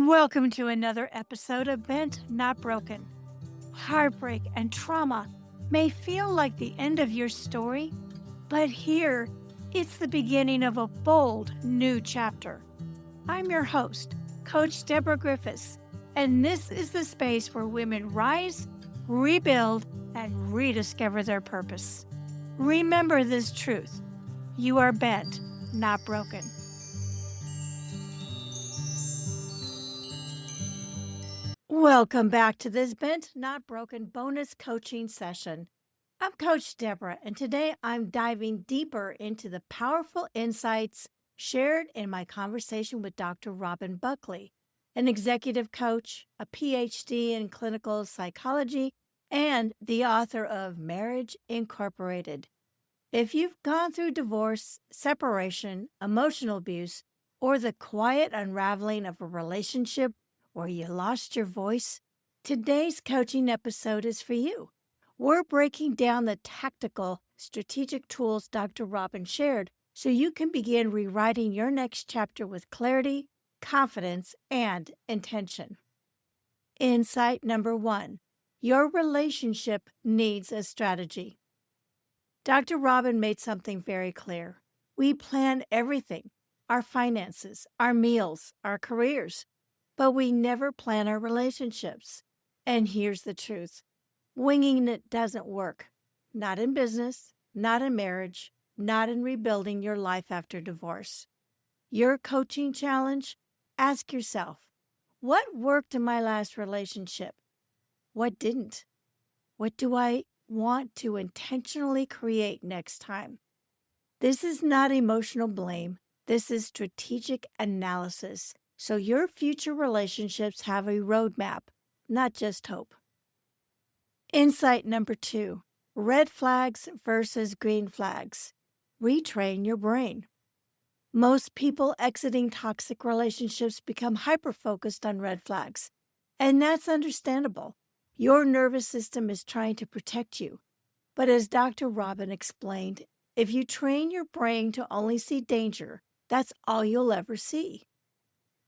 Welcome to another episode of Bent Not Broken. Heartbreak and trauma may feel like the end of your story, but here it's the beginning of a bold new chapter. I'm your host, Coach Deborah Griffiths, and this is the space where women rise, rebuild, and rediscover their purpose. Remember this truth: you are bent, not broken. Welcome back to this Bent Not Broken bonus coaching session. I'm Coach Deborah, and today I'm diving deeper into the powerful insights shared in my conversation with Dr. Robin Buckley, an executive coach, a PhD in clinical psychology, and the author of Marriage Incorporated. If you've gone through divorce, separation, emotional abuse, or the quiet unraveling of a relationship where you lost your voice, today's coaching episode is for you. We're breaking down the tactical, strategic tools Dr. Robin shared so you can begin rewriting your next chapter with clarity, confidence, and intention. Insight number 1: your relationship needs a strategy. Dr. Robin made something very clear. We plan everything: our finances, our meals, our careers, but we never plan our relationships. And here's the truth: winging it doesn't work. Not in business, not in marriage, not in rebuilding your life after divorce. Your coaching challenge: ask yourself, what worked in my last relationship? What didn't? What do I want to intentionally create next time? This is not emotional blame. This is strategic analysis, so your future relationships have a roadmap, not just hope. Insight number 2: red flags versus green flags. Retrain your brain. Most people exiting toxic relationships become hyper-focused on red flags, and that's understandable. Your nervous system is trying to protect you. But as Dr. Robin explained, if you train your brain to only see danger, that's all you'll ever see.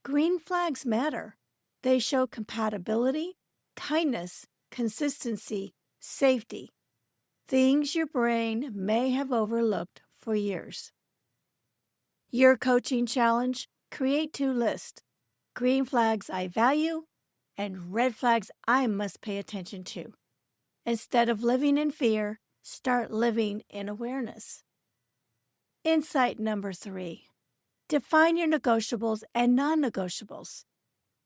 Green flags matter. They show compatibility, kindness, consistency, safety. Things your brain may have overlooked for years. Your coaching challenge: create 2 lists: green flags I value and red flags I must pay attention to. Instead of living in fear, start living in awareness. Insight number 3: define your negotiables and non-negotiables.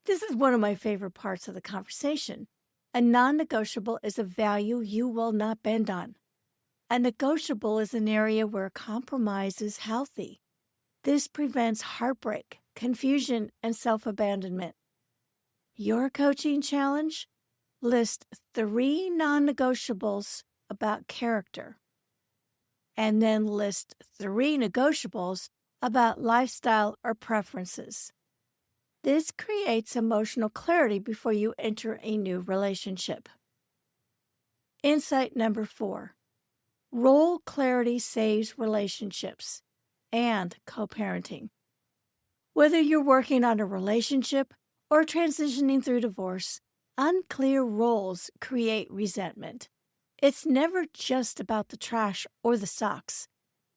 This is one of my favorite parts of the conversation. A non-negotiable is a value you will not bend on. A negotiable is an area where compromise is healthy. This prevents heartbreak, confusion, and self-abandonment. Your coaching challenge: list 3 non-negotiables about character, and then list 3 negotiables about lifestyle or preferences. This creates emotional clarity before you enter a new relationship. Insight number 4: role clarity saves relationships and co-parenting. Whether you're working on a relationship or transitioning through divorce, unclear roles create resentment. It's never just about the trash or the socks.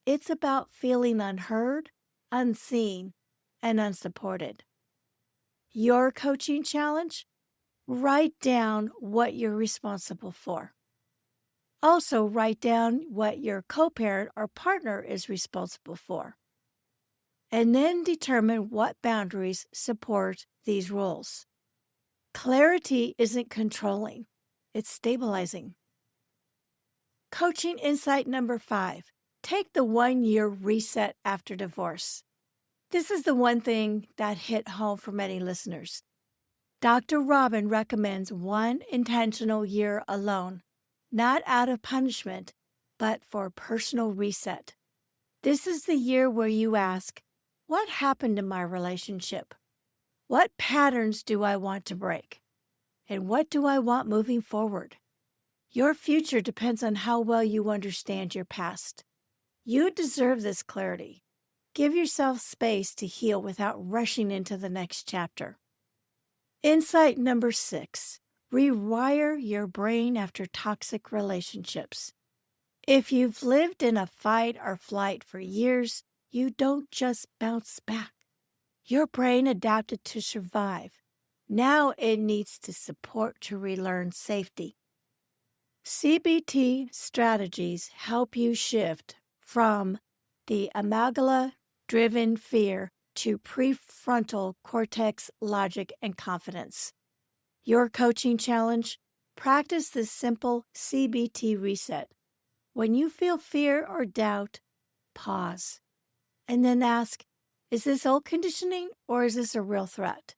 It's about feeling unheard, unseen, and unsupported. Your coaching challenge: write down what you're responsible for. Also, write down what your co-parent or partner is responsible for. And then determine what boundaries support these roles. Clarity isn't controlling, it's stabilizing. Coaching insight number 5: take the 1-year reset after divorce. This is the one thing that hit home for many listeners. Dr. Robin recommends 1 intentional year alone, not out of punishment, but for personal reset. This is the year where you ask, what happened in my relationship? What patterns do I want to break? And what do I want moving forward? Your future depends on how well you understand your past. You deserve this clarity. Give yourself space to heal without rushing into the next chapter. Insight number 6, rewire your brain after toxic relationships. If you've lived in a fight or flight for years, you don't just bounce back. Your brain adapted to survive. Now it needs to support to relearn safety. CBT strategies help you shift from the amygdala-driven fear to prefrontal cortex logic and confidence. Your coaching challenge: practice this simple CBT reset. When you feel fear or doubt, pause and then ask, is this old conditioning or is this a real threat?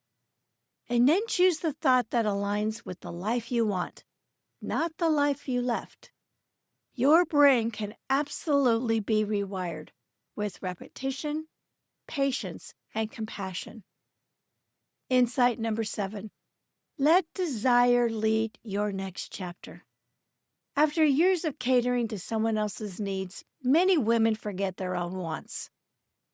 And then choose the thought that aligns with the life you want, not the life you left. Your brain can absolutely be rewired with repetition, patience, and compassion. Insight number 7, let desire lead your next chapter. After years of catering to someone else's needs, many women forget their own wants.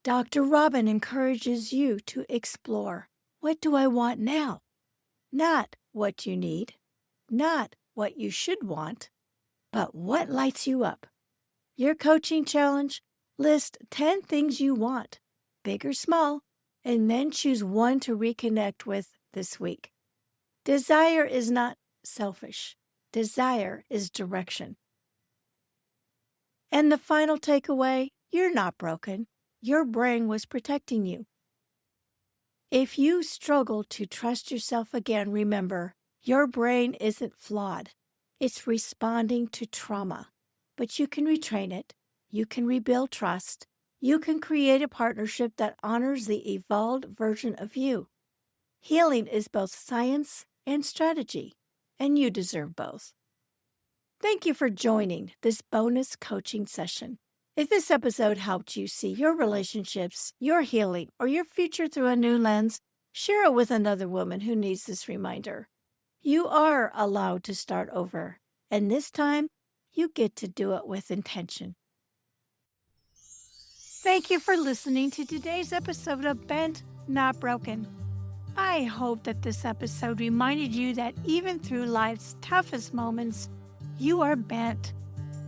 Dr. Robin encourages you to explore, what do I want now? Not what you need, not what you should want, but what lights you up. Your coaching challenge: list 10 things you want, big or small, and then choose one to reconnect with this week. Desire is not selfish. Desire is direction. And the final takeaway: you're not broken. Your brain was protecting you. If you struggle to trust yourself again, remember, your brain isn't flawed. It's responding to trauma. But you can retrain it. You can rebuild trust. You can create a partnership that honors the evolved version of you. Healing is both science and strategy, and you deserve both. Thank you for joining this bonus coaching session. If this episode helped you see your relationships, your healing, or your future through a new lens, share it with another woman who needs this reminder. You are allowed to start over, and this time, you get to do it with intention. Thank you for listening to today's episode of Bent, Not Broken. I hope that this episode reminded you that even through life's toughest moments, you are bent,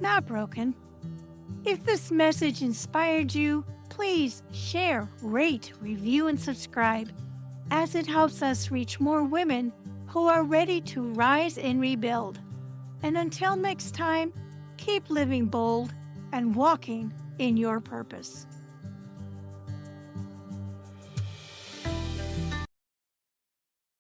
not broken. If this message inspired you, please share, rate, review, and subscribe, as it helps us reach more women who are ready to rise and rebuild. And until next time, keep living bold and walking in your purpose.